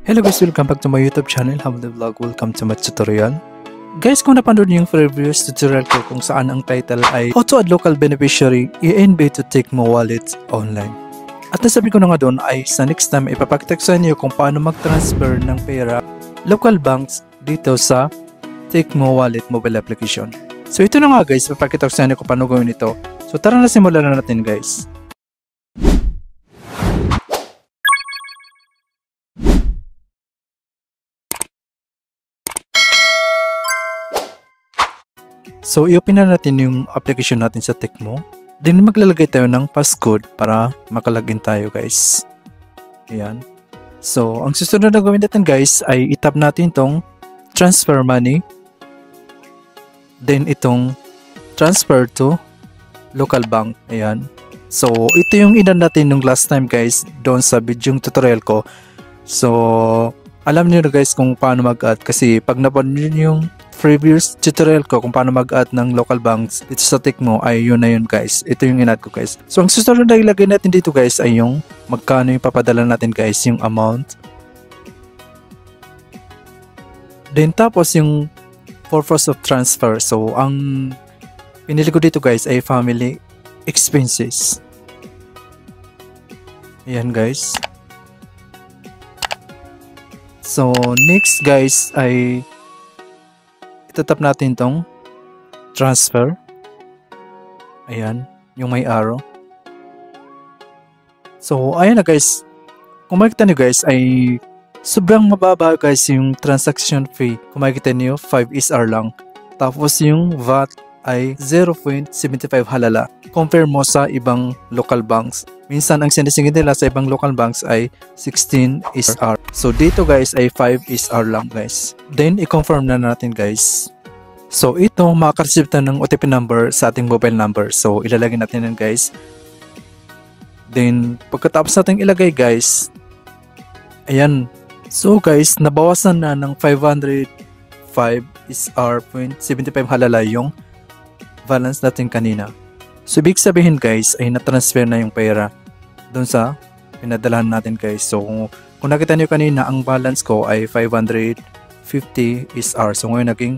Hello guys, welcome back to my YouTube channel, Hamlet Vlog. Welcome to my tutorial. Guys, kung napanood niyo yung previous tutorial ko kung saan ang title ay How to add local beneficiary ENB to Tecmo Wallet online. At nasabi ko na nga doon ay sa next time ipapakita ko sa inyo kung paano mag-transfer ng pera local banks dito sa Tecmo Wallet mobile application. So ito na nga guys, ipapakita ko sa inyo kung paano gawin ito. So tara na, simulan na natin guys. So, i-open na natin yung application natin sa Tecmo. Then, maglalagay tayo ng passcode para makalagin tayo, guys. Ayan. So, ang susunod na gawin natin, guys, ay itap natin itong transfer money. Then, itong transfer to local bank. Ayan. So, ito yung inan natin nung last time, guys, doon sa video tutorial ko. So, alam niyo na, guys, kung paano mag-add. Kasi, pag napanood niyo yung previous tutorial ko kung paano mag-add ng local banks dito sa Tecmo ay yun na yun guys. Ito yung in-add ko guys. So ang susunod na ilagay natin dito guys ay yung magkano yung papadala natin guys, yung amount. Then tapos yung purpose of transfer. So ang pinili ko dito guys ay family expenses. Ayan guys. So next guys ay itatap natin tong transfer. Ayan, yung may arrow. So, ayan na guys. Kung makikita nyo guys, ay sobrang mababa guys yung transaction fee. Kung makikita nyo, 5 SR lang. Tapos yung VAT ay 0.75 halala. Compare mo sa ibang local banks. Minsan, ang sinisingit nila sa ibang local banks ay 16 SR. So, dito guys ay 5 SR lang guys. Then, i-confirm na natin guys. So, ito, makaka-receive tayo ng OTP number sa ating mobile number. So, ilalagay natin yan guys. Then, pagkatapos natin ilagay guys, ayan. So guys, nabawasan na ng 505 SR.75 halala yung balance natin kanina. So, ibig sabihin guys, ay na-transfer na yung pera doon sa pinadalahan natin guys. So, kung nakita nyo kanina, ang balance ko ay 550 SR. So, ngayon naging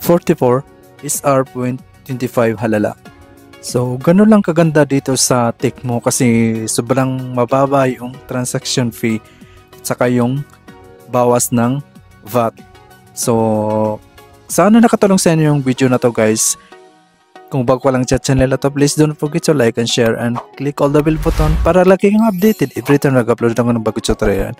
44 SR.25 halala. So, ganun lang kaganda dito sa Tecmo kasi sobrang mababa yung transaction fee at saka yung bawas ng VAT. So, sana nakatulong sa inyo yung video na to guys. Kung bago ka lang sa channel na to, please don't forget to like and share and click all the bell button para lagi kang updated every time nag-upload ako ng bagong tutorial.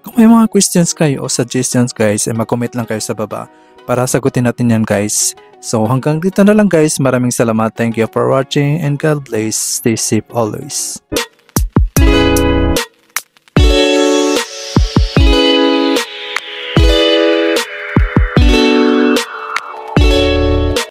Kung may mga questions kayo o suggestions guys, ay mag-comment lang kayo sa baba para sagutin natin yan guys. So hanggang dito na lang guys. Maraming salamat. Thank you for watching and God bless. Stay safe always.